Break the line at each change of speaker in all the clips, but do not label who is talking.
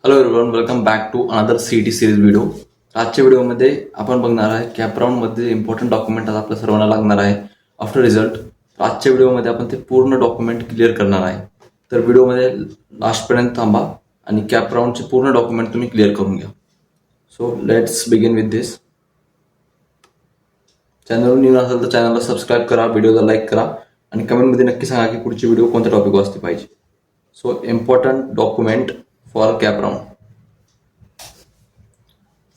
Hello everyone, welcome back to another CET series video. आजच्या व्हिडिओमध्ये आपण बघणार आहे कॅप राऊंडमध्ये इम्पॉर्टंट डॉक्युमेंट आता आपल्या सर्वांना लागणार आहे आफ्टर रिझल्ट. आजच्या व्हिडिओमध्ये आपण ते पूर्ण डॉक्युमेंट क्लिअर करणार आहे. तर व्हिडिओमध्ये लास्टपर्यंत थांबा आणि कॅप राऊंडचे पूर्ण डॉक्युमेंट तुम्ही क्लिअर करून घ्या. सो लेट्स बिगिन विथ दिस. चॅनलवर न्यू असेल तर चॅनलला सबस्क्राईब करा, व्हिडिओला लाईक करा आणि कमेंटमध्ये नक्की सांगा की पुढची व्हिडिओ कोणत्या टॉपिक वाचते पाहिजे. So important document for cap round.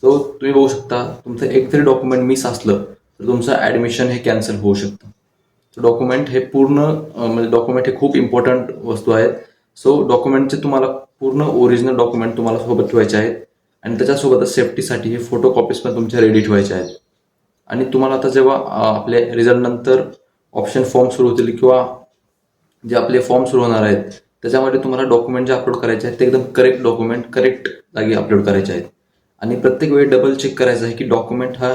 So तुम्ही बघू शकता, तुमचं एक तरी डॉक्युमेंट मिस असलं तर तुमचं ॲडमिशन हे कॅन्सल होऊ शकतं. डॉक्युमेंट हे पूर्ण म्हणजे डॉक्युमेंट हे खूप इम्पॉर्टंट वस्तू आहेत. सो डॉक्युमेंटचे तुम्हाला पूर्ण ओरिजिनल डॉक्युमेंट तुम्हाला सोबत ठेवायचे आहेत आणि त्याच्यासोबतच सेफ्टीसाठी हे फोटो कॉपीज पण तुमच्या रेडी ठेवायचे आहेत. आणि तुम्हाला आता जेव्हा आपले रिझल्ट नंतर ऑप्शन फॉर्म सुरू होतील किंवा जे आपले फॉर्म सुरू होणार आहेत त्याच्यामध्ये तुम्हाला डॉक्युमेंट जे अपलोड करायचे आहेत ते एकदम करेक्ट डॉक्युमेंट करेक्ट जागी अपलोड करायचे आहेत. आणि प्रत्येक वेळी डबल चेक करायचं आहे की डॉक्युमेंट हा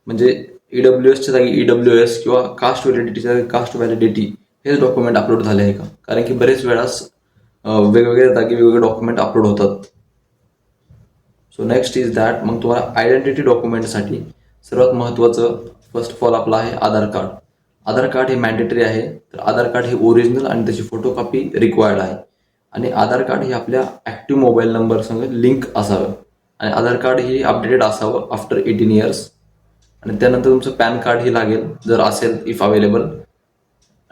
म्हणजे EWSच्या जागी EWS किंवा कास्ट व्हॅलिडिटीच्या जागी कास्ट व्हॅलिडिटी हेच डॉक्युमेंट अपलोड झाले आहे का. कारण की बरेच वेळास वेगवेगळ्या जागी वेगवेगळे डॉक्युमेंट अपलोड होतात. सो नेक्स्ट इज दॅट, मग तुम्हाला आयडेंटिटी डॉक्युमेंटसाठी सर्वात महत्त्वाचं फर्स्ट ऑफ ऑल आपलं आहे आधार कार्ड. आधार कार्ड हे मॅन्डेटरी आहे. तर आधार कार्ड हे ओरिजिनल आणि त्याची फोटोकॉपी रिक्वायर्ड आहे. आणि आधार कार्ड हे आपल्या ॲक्टिव्ह मोबाईल नंबर संग लिंक असावं आणि आधार कार्ड हे अपडेटेड असावं आफ्टर 18 इयर्स. आणि त्यानंतर तुमचं पॅन कार्ड ही लागेल जर असेल इफ अवेलेबल.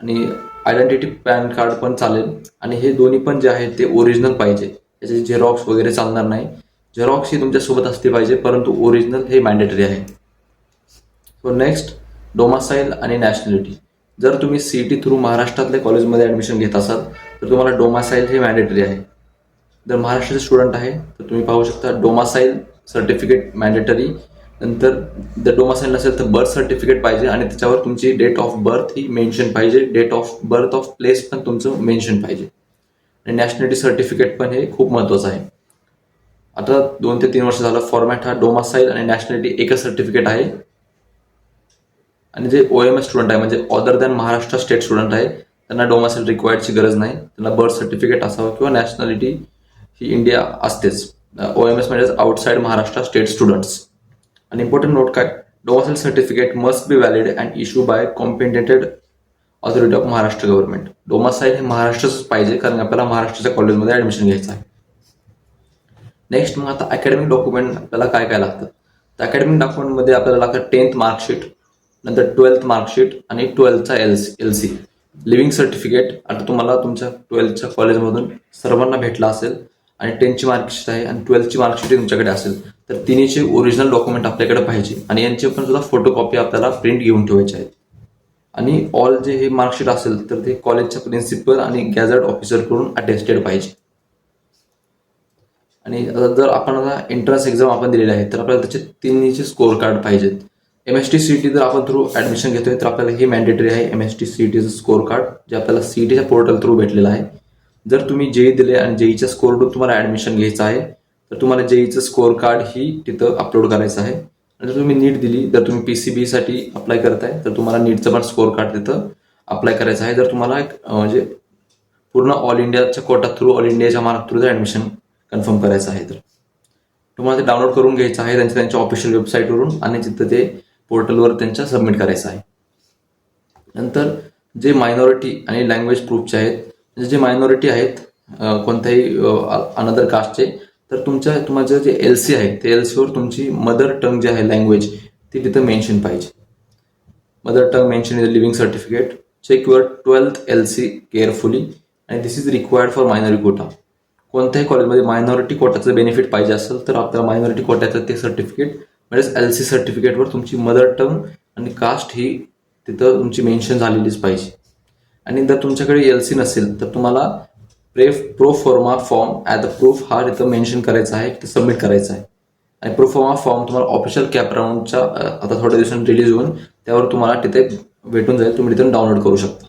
आणि आयडेंटिटी पॅन कार्ड पण चालेल. आणि हे दोन्ही पण जे आहेत ते ओरिजिनल पाहिजे, त्याचे झेरॉक्स वगैरे चालणार नाही. झेरॉक्स ही तुमच्यासोबत असली पाहिजे, परंतु ओरिजिनल हे मॅन्डेटरी आहे. सो नेक्स्ट, डोमासाईल आणि नॅशनॅलिटी. जर तुम्ही सीईटी थ्रू महाराष्ट्रातल्या कॉलेजमध्ये ॲडमिशन घेत असाल तर तुम्हाला डोमासाईल हे मॅन्डेटरी आहे. जर महाराष्ट्राचे स्टुडंट आहे तर तुम्ही पाहू शकता डोमासाईल सर्टिफिकेट मॅन्डेटरी. नंतर जर डोमासाईल नसेल तर बर्थ सर्टिफिकेट पाहिजे आणि त्याच्यावर तुमची डेट ऑफ बर्थ ही मेन्शन पाहिजे. Date of birth of place पण तुमचं मेन्शन पाहिजे. आणि नॅशनॅलिटी सर्टिफिकेट पण हे खूप महत्त्वाचं आहे. आता 2 ते 3 वर्ष झालं फॉर्मॅट हा डोमासाईल आणि नॅशनॅलिटी एकच सर्टिफिकेट आहे. आणि जे OMS स्टुडंट आहे म्हणजे other than Maharashtra state student आहे त्यांना डोमासाईल रिक्वायर्डची गरज नाही. त्यांना बर्थ सर्टिफिकेट असावं किंवा नॅशनॅलिटी ही इंडिया असतेच. OMS म्हणजे आउटसाइड महाराष्ट्र स्टेट स्टुडंट्स. आणि इम्पॉर्टंट नोट काय, domicile certificate must be valid and issue by competented authority of Maharashtra government. Domicile हे महाराष्ट्रच पाहिजे कारण आपल्याला महाराष्ट्राच्या कॉलेजमध्ये ॲडमिशन घ्यायचं आहे. नेक्स्ट, मग आता अकॅडमिक डॉक्युमेंट आपल्याला काय काय लागतं. तर अकॅडमिक डॉक्युमेंटमध्ये आपल्याला लागतं 10th मार्कशीट, नंतर 12th मार्कशीट आणि 12th LC. लिव्हिंग सर्टिफिकेट आता तुम्हाला तुमच्या 12th कॉलेजमधून सर्वांना भेटला असेल आणि 10th मार्कशीट आहे आणि 12th मार्कशीट तुमच्याकडे असेल तर तिन्हीचे ओरिजिनल डॉक्युमेंट आपल्याकडे पाहिजे आणि यांचे पण सुद्धा फोटोकॉपी आपल्याला प्रिंट घेऊन ठेवायचे आहेत. आणि ऑल जे हे मार्कशीट असेल तर ते कॉलेजच्या प्रिन्सिपल आणि गॅझेट ऑफिसरकडून अटेस्टेड पाहिजे. आणि जर आपण आता एंट्रन्स एक्झाम आपण दिलेली आहे तर आपल्याला त्याचे तिन्हीचे स्कोअर कार्ड पाहिजेत. MST CET जर आपण थ्रू ॲडमिशन घेतोय तर आपल्याला हे मॅन्डेटरी आहे MST CETचं स्कोअर कार्ड जे आपल्याला CETच्या पोर्टल थ्रू भेटलेलं आहे. जर तुम्ही JEE दिले आणि JEEच्या स्कोअरवरून तुम्हाला ॲडमिशन घ्यायचं आहे तर तुम्हाला JEEचं स्कोअर कार्ड ही तिथं अपलोड करायचं आहे. आणि जर तुम्ही नीट दिली, जर तुम्ही PCB साठी अप्लाय करताय तर तुम्हाला नीटचं पण स्कोअर कार्ड तिथं अप्लाय करायचं आहे. जर तुम्हाला म्हणजे पूर्ण ऑल इंडियाच्या कोटा थ्रू ऑल इंडियाच्या मार्क थ्रू जर ॲडमिशन कन्फर्म करायचं आहे तर तुम्हाला ते डाउनलोड करून घ्यायचं आहे त्यांच्या ऑफिशियल वेबसाईटवरून आणि तिथं ते पोर्टलवर त्यांच्या सबमिट करायचं आहे. नंतर जे मायनॉरिटी आणि लँग्वेज प्रूफचे आहेत, म्हणजे जे मायनॉरिटी आहेत कोणत्याही अनदर कास्टचे, तर तुमचं जे LC आहे ते LCवर तुमची मदर टंग जी आहे लँग्वेज ती तिथं मेन्शन पाहिजे. Mother tongue mention in the leaving certificate. Check your 12th LC carefully आणि this is required for minority quota. कोणत्याही कॉलेजमध्ये मायनॉरिटी कोटाचं बेनिफिट पाहिजे असेल तर आपल्याला मायनॉरिटी कोट्याचं ते सर्टिफिकेट म्हणजेच LC सर्टिफिकेटवर तुमची मदर टंग आणि कास्ट ही तिथं तुमची मेन्शन झालेलीच पाहिजे. आणि जर तुमच्याकडे LC नसेल तर तुम्हाला प्रो फॉर्मा फॉर्म ॲज अ प्रूफ हा तिथं मेन्शन करायचा आहे, तिथं सबमिट करायचा आहे. आणि प्रो फॉर्मा फॉर्म तुम्हाला ऑफिशियल कॅप राऊंडच्या आता थोड्या दिवसांनी रिलीज होऊन त्यावर तुम्हाला तिथे भेटून जाईल, तुम्ही तिथून डाउनलोड करू शकता.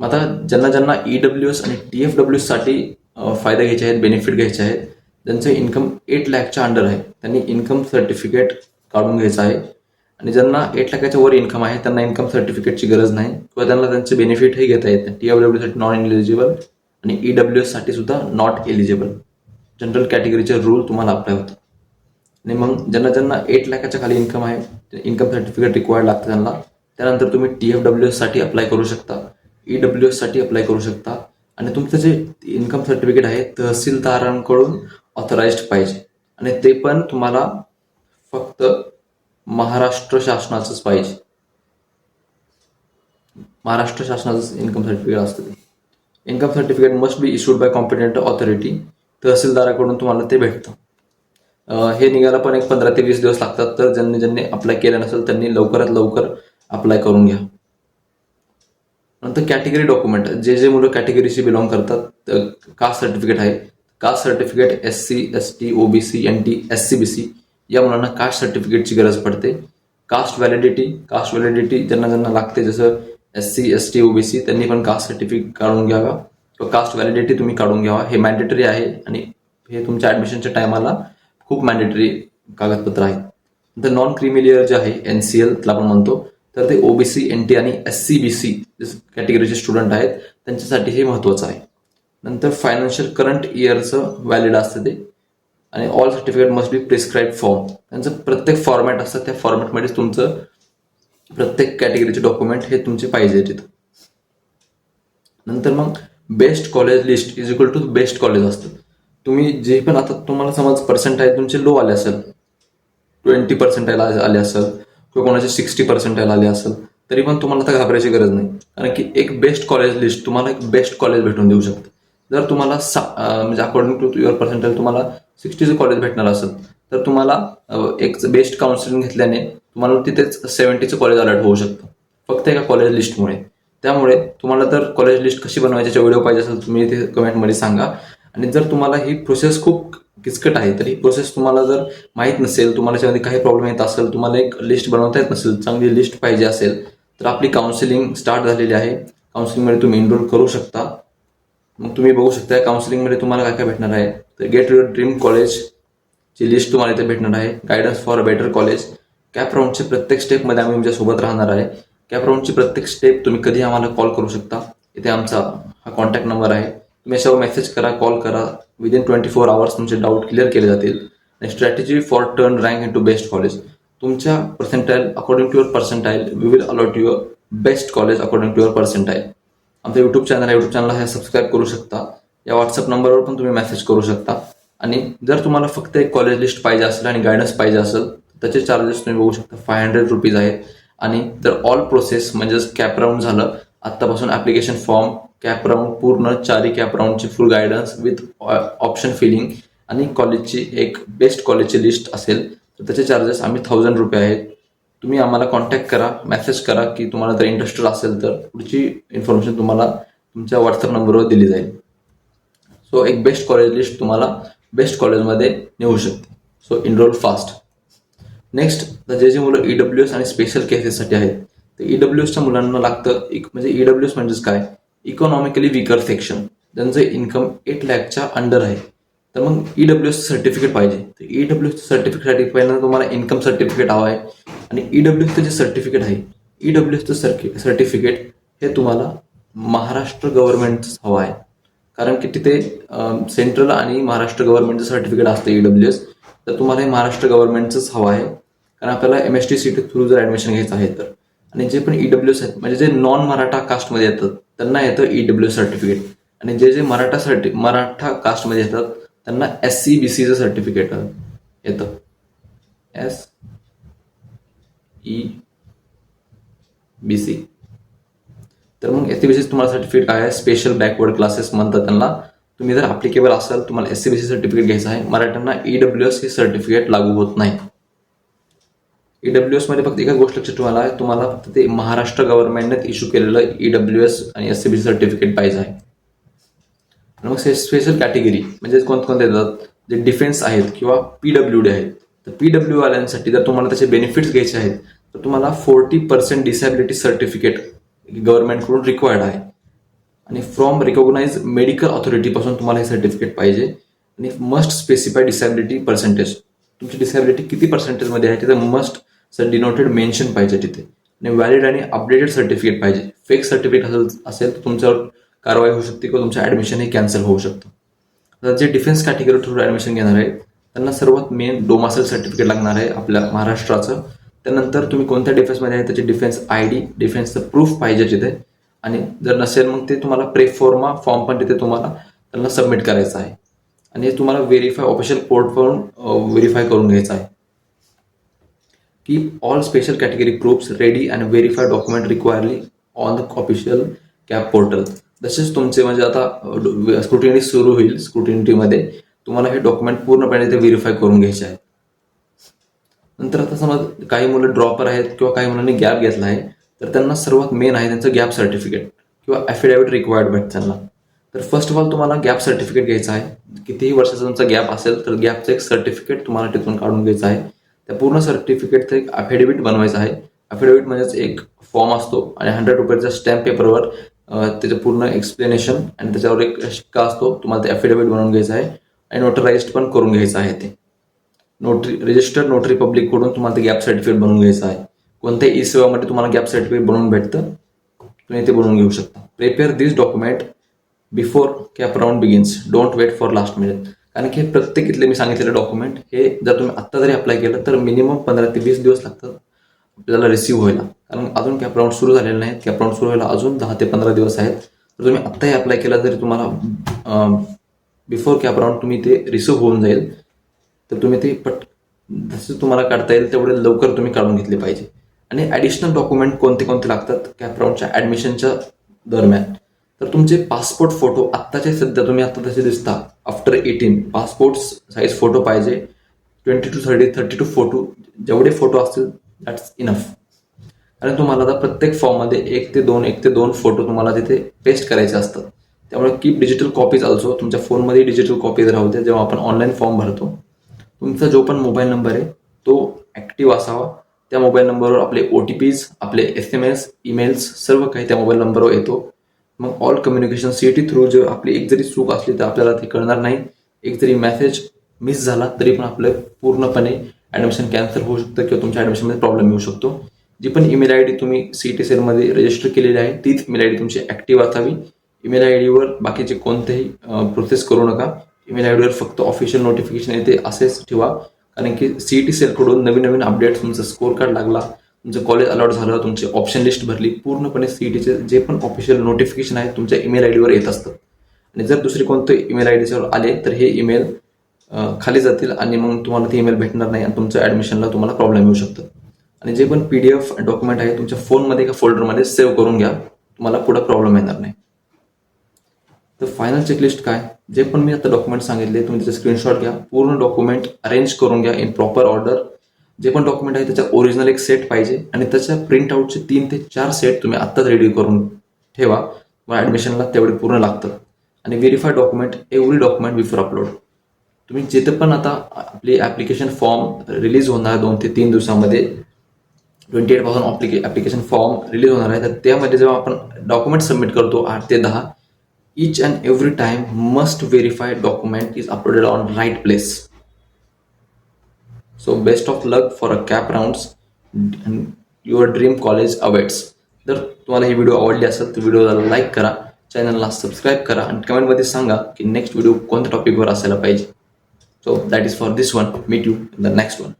आता ज्यांना EWS आणि TFWS साठी फायदा घ्यायचे आहेत, बेनिफिट घ्यायचे आहेत, ज्यांचं इन्कम 8 लाखच्या अंडर आहे त्यांनी इन्कम सर्टिफिकेट काढून घ्यायचं आहे. आणि ज्यांना 8 लाखाच्या वर इन्कम आहे त्यांना इन्कम सर्टिफिकेटची गरज नाही किंवा त्यांना त्यांचे बेनिफिटही घेता येत नाही. TFWS साठी नॉन एलिजिबल आणि EWS साठी सुद्धा नॉट एलिजिबल. जनरल कॅटेगरीचे रूल तुम्हाला अप्लाय होतात. आणि मग ज्यांना ज्यांना 8 लाखाच्या खाली इन्कम आहे, इन्कम सर्टिफिकेट रिक्वायर्ड लागतं त्यांना. त्यानंतर तुम्ही TFWS साठी अप्लाय करू शकता, EWS साठी अप्लाय करू शकता. आणि तुमचं जे इन्कम सर्टिफिकेट आहे तहसीलदारांकडून ऑथराइज्ड पाहिजे, आणि ते पण तुम्हाला फक्त महाराष्ट्र शासनाचंच पाहिजे. महाराष्ट्र शासनाचं इन्कम सर्टिफिकेट असतं ते. Income certificate must be issued by competent authority. तहसीलदाराकडून तुम्हाला ते भेटतं. हे निघायला पण एक 15 ते 20 दिवस लागतात. तर ज्यांनी ज्यांनी अप्लाय केलं नसेल त्यांनी लवकरात लवकर अप्लाय करून घ्या. नंतर कॅटेगरी डॉक्युमेंट, जे मुलं कॅटेगरीशी बिलॉंग करतात, कास्ट सर्टिफिकेट आहे. Caste certificate SC, ST, OBC, NT, SCBC या मुलांना कास्ट सर्टिफिकेटची गरज पडते. कास्ट व्हॅलिडिटी ज्यांना ज्यांना लागते, जसं SC, ST, OBC त्यांनी पण कास्ट सर्टिफिकेट काढून घ्यावा किंवा कास्ट व्हॅलिडिटी तुम्ही काढून घ्यावा. हे मॅन्डेटरी आहे आणि हे तुमच्या ऍडमिशनच्या टायमाला खूप मॅन्डेटरी कागदपत्र आहेत. नंतर नॉन क्रिमिलियर जे आहे NCL त्याला आपण म्हणतो, तर ते OBC, NT आणि SCBC कॅटेगरीचे स्टुडंट आहेत त्यांच्यासाठी हे महत्वाचं आहे. नंतर फायनान्शियल करंट इयरचं व्हॅलिड असतं ते. आणि ऑल सर्टिफिकेट मस्ट बी प्रिस्क्राईब फॉर्म. त्यांचं प्रत्येक फॉर्मॅट असतं, त्या फॉर्मॅटमध्ये तुमचं प्रत्येक कॅटेगरीचे डॉक्युमेंट हे तुमचे पाहिजे तिथं. नंतर मग best college list is equal to best college असतं. तुम्ही जे पण आता तुम्हाला समज पर्सेंटाईल तुमचे लो आले असेल, 20% आले असेल किंवा कोणाचे 60% आले असेल, तरी पण तुम्हाला आता घाबरायची गरज नाही. कारण की एक बेस्ट कॉलेज लिस्ट तुम्हाला एक बेस्ट कॉलेज भेटून देऊ शकतं. जर तुम्हाला म्हणजे अकॉर्डिंग टू युअर पर्सेंटाईल तुम्हाला 60चं कॉलेज भेटणार असेल, तर तुम्हाला एक बेस्ट काउन्सिलिंग घेतल्याने तुम्हाला तिथेच 70चं कॉलेज अलर्ट होऊ शकतं, फक्त एका कॉलेज लिस्टमुळे. त्यामुळे तुम्हाला जर कॉलेज लिस्ट कशी बनवायची व्हिडिओ पाहिजे असेल तुम्ही इथे कमेंटमध्ये सांगा. आणि जर तुम्हाला ही प्रोसेस खूप किचकट आहे, तर ही प्रोसेस तुम्हाला जर माहीत नसेल, तुम्हाला त्याच्यामध्ये काही प्रॉब्लेम येत असेल, तुम्हाला एक लिस्ट बनवता येत नसेल, चांगली लिस्ट पाहिजे असेल, तर आपली काउन्सिलिंग स्टार्ट झालेली आहे. काउन्सिलिंगमध्ये तुम्ही एनरोल करू शकता. मग तुम्ही बघू शकता काउन्सिलिंगमध्ये तुम्हाला काय काय भेटणार आहे. तर गेट युअर ड्रीम कॉलेजची लिस्ट तुम्हाला इथे भेटणार आहे. Guidance for a better college. CAP राऊंडच्या प्रत्येक स्टेपमध्ये आम्ही तुमच्यासोबत राहणार आहे. कॅप राऊंडची प्रत्येक स्टेप तुम्ही कधी आम्हाला कॉल करू शकता. इथे आमचा हा कॉन्टॅक्ट नंबर आहे. तुम्ही याच्यावर मेसेज करा, कॉल करा. विदिन 24 आवर्स तुमचे डाऊट क्लिअर केले जातील. आणि strategy for turn rank into best college. तुमच्या percentile according to your percentile we will allot your best college according to your percentile. आमचं युट्यूब चॅनल आहे, YouTube चॅनलला हे सबस्क्राईब करू शकता. या व्हॉट्सअप नंबरवर पण तुम्ही मेसेज करू शकता. आणि जर तुम्हाला फक्त एक कॉलेज लिस्ट पाहिजे असेल आणि गायडन्स पाहिजे असेल, त्याचे चार्जेस तुम्ही बघू शकता 500 रुपीज आहेत. आणि जर ऑल प्रोसेस म्हणजेच कॅप राऊंड झालं, आत्तापासून ऍप्लिकेशन फॉर्म, कॅप राऊंड पूर्ण 4 कॅप राऊंडची full guidance with option filling आणि कॉलेजची एक बेस्ट कॉलेजची लिस्ट असेल, तर त्याचे चार्जेस आम्ही 1000 रुपये आहेत. तुम्ही आम्हाला कॉन्टॅक्ट करा, मेसेज करा की तुम्हाला जर इंटरेस्टेड असेल तर पुढची इन्फॉर्मेशन तुम्हाला तुमच्या व्हॉट्सअप नंबरवर दिली जाईल. सो एक बेस्ट कॉलेज लिस्ट तुम्हाला बेस्ट कॉलेजमध्ये नेऊ शकते. So enrol fast. नेक्स्ट, जे मुलं EWS आणि स्पेशल केसेससाठी आहेत, तर EWSच्या मुलांना लागतं म्हणजे EWS म्हणजेच काय, इकॉनॉमिकली विकर सेक्शन, ज्यांचं इन्कम 8 लाखच्या अंडर आहे. तर मग EWS सर्टिफिकेट पाहिजे. तर EWS सर्टिफिकेटसाठी पहिल्यांदा तुम्हाला इन्कम सर्टिफिकेट हवं आहे. आणि EWSचं जे सर्टिफिकेट आहे, EWSचं सर्टिफिकेट हे तुम्हाला महाराष्ट्र गव्हर्नमेंटचं हवं आहे. कारण की तिथे सेंट्रल आणि महाराष्ट्र गव्हर्नमेंटचं सर्टिफिकेट असतं EWS. तर तुम्हाला हे महाराष्ट्र गव्हर्नमेंटचंच हवं आहे. कारण आपल्याला MST थ्रू जर ऍडमिशन घ्यायचं आहे तर. आणि जे पण EWS आहेत म्हणजे जे नॉन मराठा कास्टमध्ये येतात त्यांना येतं EWS सर्टिफिकेट. आणि जे मराठा कास्टमध्ये येतात त्यांना SCBCचं सर्टिफिकेट येतं. SEBC. तर मग SCBC तुम्हाला सर्टिफिकेट काय आहे, स्पेशल बॅकवर्ड क्लासेस म्हणतात त्यांना. तुम्ही जर ऍप्लिकेबल असाल, तुम्हाला SCBC सर्टिफिकेट घ्यायचं आहे. मराठ्यांना EWS हे सर्टिफिकेट लागू होत नाही. EWS मध्ये फक्त एका गोष्ट लक्षात ठेवायला, तुम्हाला फक्त ते महाराष्ट्र गव्हर्नमेंटने इश्यू केलेलं EWS आणि SCBC सर्टिफिकेट पाहिजे आहे. आणि मग स्पेशल कॅटेगरी म्हणजे कोणते येतात, जे डिफेन्स आहेत किंवा PWD आहेत. तर PWD वाल्यांसाठी जर तुम्हाला त्याचे बेनिफिट्स घ्यायचे आहेत, तर तुम्हाला 40% डिसॅबिलिटी सर्टिफिकेट गव्हर्नमेंटकडून रिक्वायर्ड आहे. आणि फ्रॉम रिकॉग्नाइज मेडिकल ऑथॉरिटीपासून तुम्हाला हे सर्टिफिकेट पाहिजे. आणि मस्ट स्पेसिफाय डिसॅबिलिटी पर्सेंटेज. तुमची डिसॅबिलिटी किती पर्सेंटेजमध्ये आहे तिथे मस्ट डिनोटेड मेन्शन पाहिजे तिथे. आणि व्हॅलिड आणि अपडेटेड सर्टिफिकेट पाहिजे. फेक सर्टिफिकेट असेल तर तुमच्यावर कारवाई होऊ शकते किंवा तुमचं ऍडमिशन हे कॅन्सल होऊ शकतं. तर जे डिफेन्स कॅटेगरी थ्रू ॲडमिशन घेणार आहे त्यांना सर्वात मेन डोमासल सर्टिफिकेट लागणार आहे आपल्या महाराष्ट्राचं. त्यानंतर तुम्ही कोणत्या डिफेन्समध्ये आहे त्याचे डिफेन्स ID, डिफेन्सचं प्रूफ पाहिजे तिथे. आणि जर नसेल मग ते तुम्हाला प्रेफॉर्मा फॉर्म पण तिथे तुम्हाला त्यांना सबमिट करायचं आहे. आणि तुम्हाला व्हेरीफाय ऑफिशियल पोर्टवरून व्हेरीफाय करून घ्यायचं आहे. Keep all special category proofs ready and verify document requirely on the official CAP portal. तसेच तुमचे म्हणजे आता स्क्रुटिनी सुरू होईल, स्क्रुटिनीमध्ये तुम्हाला हे डॉक्युमेंट पूर्णपणे ते व्हेरीफाय करून घ्यायचे आहे. नंतर आता समज काही मुलं ड्रॉपर आहेत किंवा काही मुलांनी गॅप घेतला आहे तर त्यांना सर्वात मेन आहे त्यांचं गॅप सर्टिफिकेट किंवा ॲफिडेव्हिट रिक्वायर्ड भेटतं त्यांना. तर फर्स्ट ऑफ ऑल तुम्हाला गॅप सर्टिफिकेट घ्यायचं आहे. कितीही वर्षाचा तुमचा गॅप असेल तर गॅपचं एक सर्टिफिकेट तुम्हाला तिथून काढून घ्यायचं आहे. त्या पूर्ण सर्टिफिकेटचं एक ॲफिडेव्हिट बनवायचं आहे. ॲफिडेव्हिट म्हणजेच एक फॉर्म असतो आणि 100 रुपयाच्या स्टॅम्प पेपरवर त्याचं पूर्ण एक्सप्लेनेशन आणि त्याच्यावर एक शिक्का असतो. तुम्हाला ते ॲफिडेव्हिट बनवून घ्यायचं आहे आणि नोटराइज्ड पण करून घ्यायचं आहे. ते रजिस्टर्ड नोटरी पब्लिककडून तुम्हाला ते गॅप सर्टिफिकेट बनवून घ्यायचं आहे. कोणत्याही सेवामध्ये तुम्हाला गॅप सर्टिफिकेट बनवून भेटतं, तुम्ही ते बनवून घेऊ शकता. Prepare this document before CAP round begins, don't wait for last minute. कारण की हे प्रत्येक इथले मी सांगितलेलं डॉक्युमेंट हे जर तुम्ही आत्ता जरी अप्लाय केलं तर मिनिमम 15 ते 20 दिवस लागतात आपल्याला रिसीव्ह व्हायला. कारण अजून कॅप राऊंड सुरू झालेलं नाही. कॅप राऊंड सुरू व्हायला अजून 10 ते 15 दिवस आहेत. तर तुम्ही आत्ताही अप्लाय केला तरी तुम्हाला बिफोर कॅप राऊंड तुम्ही ते रिसीव्ह होऊन जाईल. तर तुम्ही ते जसं तुम्हाला काढता येईल तेवढे लवकर तुम्ही काढून घेतले पाहिजे. आणि ॲडिशनल डॉक्युमेंट कोणते कोणते लागतात कॅप राऊंडच्या ॲडमिशनच्या दरम्यान, तर तुमचे पासपोर्ट फोटो आत्ताचे सध्या तुम्ही आत्ता तसे दिसता आफ्टर 18 पासपोर्ट साईज फोटो पाहिजे. 20 to 30, 30 to 40 जेवढे फोटो असतील दॅट्स इनफ. आणि तुम्हाला आता प्रत्येक फॉर्ममध्ये 1 ते 2 फोटो तुम्हाला तिथे पेस्ट करायचे असतात. त्यामुळे कीप डिजिटल कॉपीज ऑल्सो. तुमच्या फोनमध्ये डिजिटल कॉपीज राहू द्या जेव्हा आपण ऑनलाईन फॉर्म भरतो. तुमचा जो पण मोबाईल नंबर आहे तो ॲक्टिव्ह असावा. त्या मोबाईल नंबरवर आपले OTPs, आपले SMS, ईमेल्स सर्व काही त्या मोबाईल नंबरवर येतो. मग ऑल कम्युनिकेशन CET थ्रू जर आपली एक जरी चूक असली तर आपल्याला ते कळणार नाही. एक जरी मेसेज मिस झाला तरी पण आपलं पूर्णपणे ॲडमिशन कॅन्सल होऊ शकतं किंवा तुमच्या ॲडमिशनमध्ये प्रॉब्लेम येऊ शकतो. जी पण ईमेल ID तुम्ही CET सेलमध्ये रजिस्टर केलेली आहे तीच ईमेल ID तुमची ॲक्टिव्ह असावी. ईमेल IDवर बाकीचे कोणतेही प्रोसेस करू नका. ईमेल IDवर फक्त ऑफिशियल नोटिफिकेशन येते असेच ठेवा. कारण की CET सेलकडून नवीन अपडेट्स, तुमचं स्कोर कार्ड लागला, तुमचं कॉलेज अलॉट झालं, तुमची ऑप्शन लिस्ट भरली, पूर्णपणे CETचे जे पण ऑफिशियल नोटिफिकेशन आहे तुमच्या ईमेल IDवर येत असतं. आणि जर दुसरे कोणते ईमेल IDच्यावर आले तर हे ईमेल खाली जातील आणि मग तुम्हाला ते ईमेल भेटणार नाही आणि तुमच्या ॲडमिशनला तुम्हाला प्रॉब्लेम येऊ शकतो. आणि जे पण PDF डॉक्युमेंट आहे तुमच्या फोनमध्ये किंवा फोल्डरमध्ये सेव्ह करून घ्या, तुम्हाला पुढे प्रॉब्लेम येणार नाही. तर फायनल चेकलिस्ट काय, जे पण मी आता डॉक्युमेंट सांगितले तुम्ही त्याचे स्क्रीनशॉट घ्या. पूर्ण डॉक्युमेंट अरेंज करून घ्या इन प्रॉपर ऑर्डर. जे पण डॉक्युमेंट आहे त्याच्या ओरिजिनल एक सेट पाहिजे आणि त्याच्या प्रिंट आउटचे 3 ते 4 सेट तुम्ही आत्ताच रेडी करून ठेवा. मग ॲडमिशनला तेवढे पूर्ण लागतं. आणि verify document every document before upload. तुम्ही जिथं पण आता आपली ॲप्लिकेशन फॉर्म रिलीज होणार 2 ते 3 दिवसामध्ये 28,000 ॲप्लिकेशन फॉर्म रिलीज होणार आहे. तर त्यामध्ये जेव्हा आपण डॉक्युमेंट सबमिट करतो 8 ते 10 each and every time must verify document is uploaded on right place. So best of luck for a cap rounds and your dream college awaits. जर तुम्हाला ही व्हिडिओ आवडली असेल तर व्हिडिओला लाईक करा, चॅनलला सबस्क्राईब करा आणि कमेंटमध्ये सांगा की नेक्स्ट व्हिडिओ कोणत्या टॉपिकवर असायला पाहिजे. So that is for this one. Meet you in the next one.